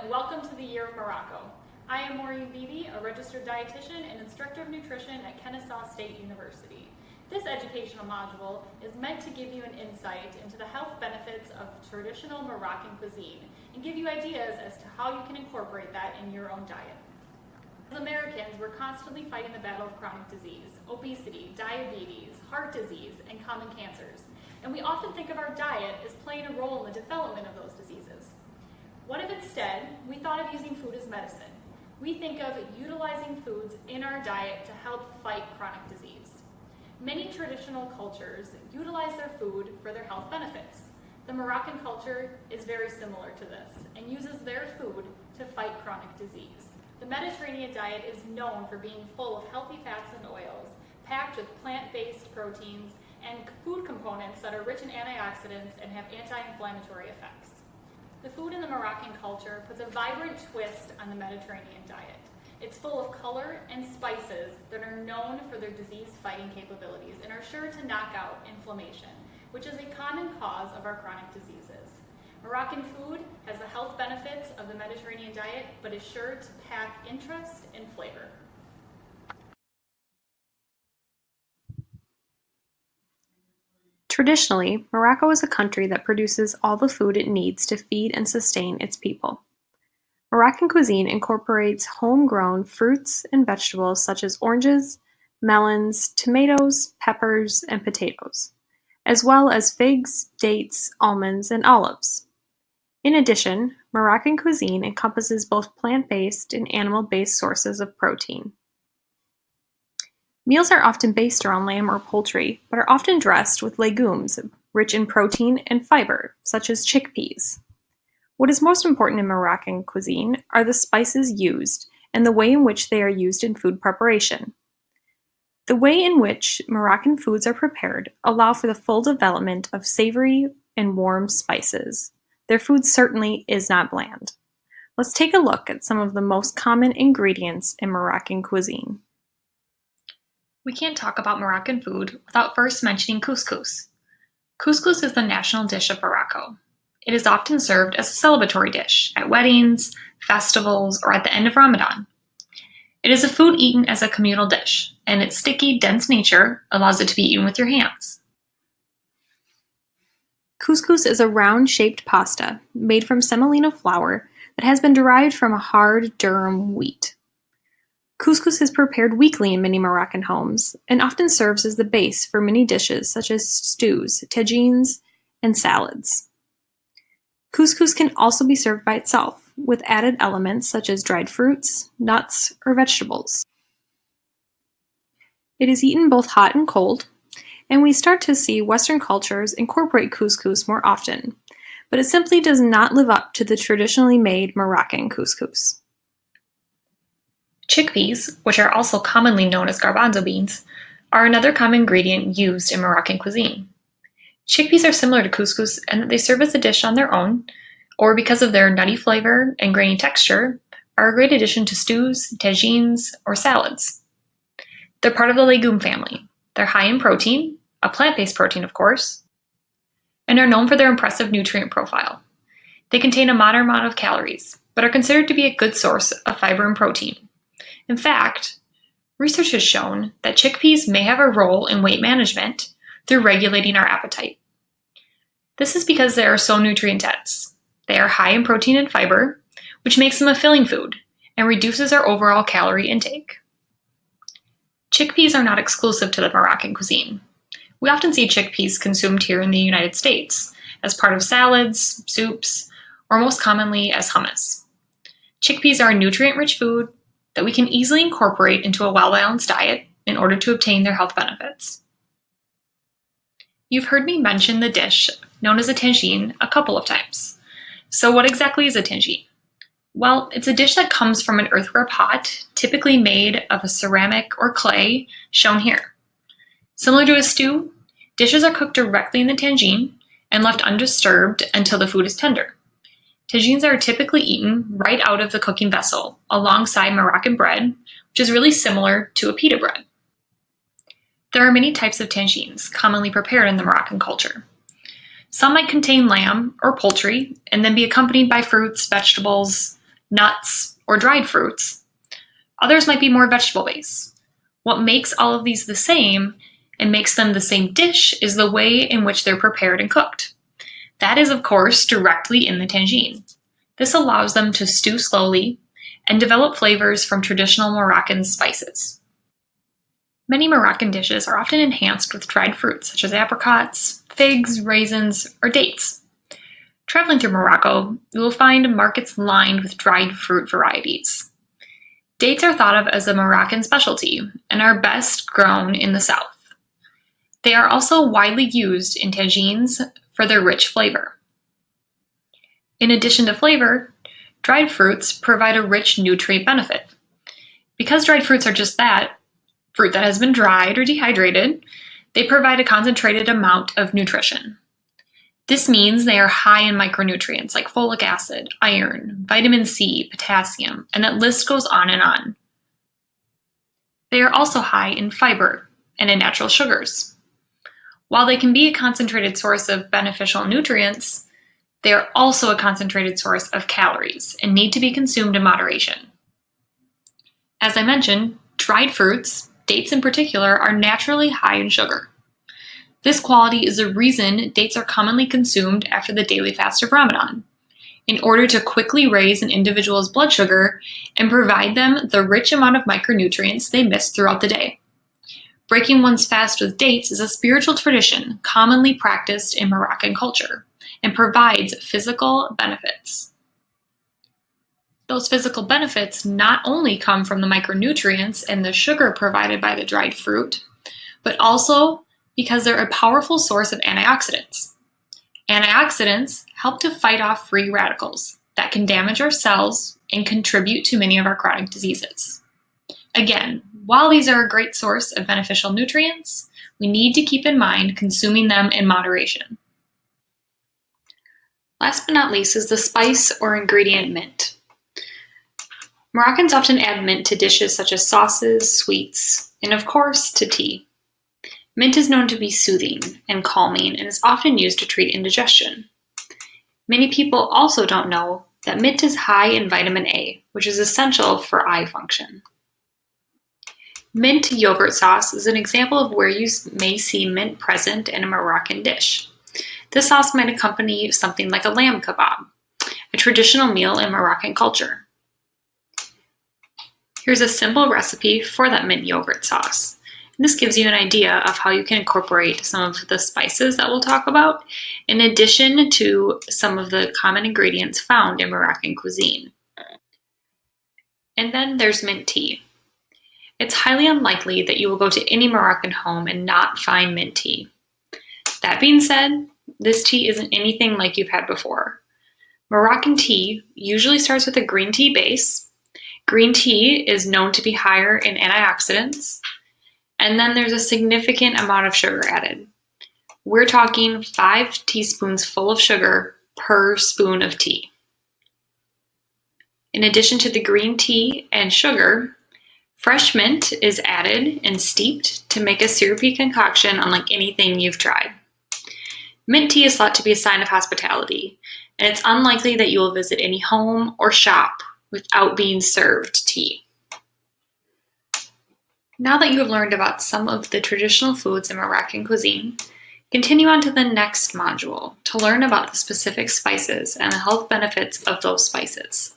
and welcome to the Year of Morocco. I am Maureen Beebe, a registered dietitian and instructor of nutrition at Kennesaw State University. This educational module is meant to give you an insight into the health benefits of traditional Moroccan cuisine and give you ideas as to how you can incorporate that in your own diet. As Americans, we're constantly fighting the battle of chronic disease, obesity, diabetes, heart disease, and common cancers. And we often think of our diet as playing a role in the development of those diseases. What if instead we thought of using food as medicine? We think of utilizing foods in our diet to help fight chronic disease. Many traditional cultures utilize their food for their health benefits. The Moroccan culture is very similar to this and uses their food to fight chronic disease. The Mediterranean diet is known for being full of healthy fats and oils, packed with plant-based proteins and food components that are rich in antioxidants and have anti-inflammatory effects. The food in the Moroccan culture puts a vibrant twist on the Mediterranean diet. It's full of color and spices that are known for their disease-fighting capabilities and are sure to knock out inflammation, which is a common cause of our chronic diseases. Moroccan food has the health benefits of the Mediterranean diet, but is sure to pack interest and flavor. Traditionally, Morocco is a country that produces all the food it needs to feed and sustain its people. Moroccan cuisine incorporates homegrown fruits and vegetables such as oranges, melons, tomatoes, peppers, and potatoes, as well as figs, dates, almonds, and olives. In addition, Moroccan cuisine encompasses both plant-based and animal-based sources of protein. Meals are often based around lamb or poultry, but are often dressed with legumes rich in protein and fiber, such as chickpeas. What is most important in Moroccan cuisine are the spices used and the way in which they are used in food preparation. The way in which Moroccan foods are prepared allow for the full development of savory and warm spices. Their food certainly is not bland. Let's take a look at some of the most common ingredients in Moroccan cuisine. We can't talk about Moroccan food without first mentioning couscous. Couscous is the national dish of Morocco. It is often served as a celebratory dish at weddings, festivals, or at the end of Ramadan. It is a food eaten as a communal dish, and its sticky, dense nature allows it to be eaten with your hands. Couscous is a round-shaped pasta made from semolina flour that has been derived from a hard durum wheat. Couscous is prepared weekly in many Moroccan homes and often serves as the base for many dishes such as stews, tagines, and salads. Couscous can also be served by itself, with added elements such as dried fruits, nuts, or vegetables. It is eaten both hot and cold, and we start to see Western cultures incorporate couscous more often, but it simply does not live up to the traditionally made Moroccan couscous. Chickpeas, which are also commonly known as garbanzo beans, are another common ingredient used in Moroccan cuisine. Chickpeas are similar to couscous in that they serve as a dish on their own, or because of their nutty flavor and grainy texture, are a great addition to stews, tagines, or salads. They're part of the legume family. They're high in protein, a plant-based protein of course, and are known for their impressive nutrient profile. They contain a moderate amount of calories, but are considered to be a good source of fiber and protein. In fact, research has shown that chickpeas may have a role in weight management through regulating our appetite. This is because they are so nutrient-dense. They are high in protein and fiber, which makes them a filling food and reduces our overall calorie intake. Chickpeas are not exclusive to the Moroccan cuisine. We often see chickpeas consumed here in the United States as part of salads, soups, or most commonly as hummus. Chickpeas are a nutrient-rich food that we can easily incorporate into a well-balanced diet in order to obtain their health benefits. You've heard me mention the dish known as a tagine a couple of times. So what exactly is a tagine? Well, it's a dish that comes from an earthenware pot, typically made of a ceramic or clay, shown here. Similar to a stew, dishes are cooked directly in the tagine and left undisturbed until the food is tender. Tagines are typically eaten right out of the cooking vessel, alongside Moroccan bread, which is really similar to a pita bread. There are many types of tagines commonly prepared in the Moroccan culture. Some might contain lamb or poultry, and then be accompanied by fruits, vegetables, nuts, or dried fruits. Others might be more vegetable-based. What makes all of these the same and makes them the same dish is the way in which they're prepared and cooked. That is, of course, directly in the tagine. This allows them to stew slowly and develop flavors from traditional Moroccan spices. Many Moroccan dishes are often enhanced with dried fruits such as apricots, figs, raisins, or dates. Traveling through Morocco, you will find markets lined with dried fruit varieties. Dates are thought of as a Moroccan specialty and are best grown in the south. They are also widely used in tagines for their rich flavor. In addition to flavor, dried fruits provide a rich nutrient benefit. Because dried fruits are just that, fruit that has been dried or dehydrated, they provide a concentrated amount of nutrition. This means they are high in micronutrients like folic acid, iron, vitamin C, potassium, and that list goes on and on. They are also high in fiber and in natural sugars. While they can be a concentrated source of beneficial nutrients, they are also a concentrated source of calories and need to be consumed in moderation. As I mentioned, dried fruits, dates in particular, are naturally high in sugar. This quality is the reason dates are commonly consumed after the daily fast of Ramadan, in order to quickly raise an individual's blood sugar and provide them the rich amount of micronutrients they miss throughout the day. Breaking one's fast with dates is a spiritual tradition commonly practiced in Moroccan culture and provides physical benefits. Those physical benefits not only come from the micronutrients and the sugar provided by the dried fruit, but also because they're a powerful source of antioxidants. Antioxidants help to fight off free radicals that can damage our cells and contribute to many of our chronic diseases. Again, while these are a great source of beneficial nutrients, we need to keep in mind consuming them in moderation. Last but not least is the spice or ingredient mint. Moroccans often add mint to dishes such as sauces, sweets, and of course to tea. Mint is known to be soothing and calming and is often used to treat indigestion. Many people also don't know that mint is high in vitamin A, which is essential for eye function. Mint yogurt sauce is an example of where you may see mint present in a Moroccan dish. This sauce might accompany something like a lamb kebab, a traditional meal in Moroccan culture. Here's a simple recipe for that mint yogurt sauce. And this gives you an idea of how you can incorporate some of the spices that we'll talk about, in addition to some of the common ingredients found in Moroccan cuisine. And then there's mint tea. It's highly unlikely that you will go to any Moroccan home and not find mint tea. That being said, this tea isn't anything like you've had before. Moroccan tea usually starts with a green tea base. Green tea is known to be higher in antioxidants. And then there's a significant amount of sugar added. We're talking 5 teaspoons full of sugar per spoon of tea. In addition to the green tea and sugar, fresh mint is added and steeped to make a syrupy concoction unlike anything you've tried. Mint tea is thought to be a sign of hospitality, and it's unlikely that you will visit any home or shop without being served tea. Now that you have learned about some of the traditional foods in Moroccan cuisine, continue on to the next module to learn about the specific spices and the health benefits of those spices.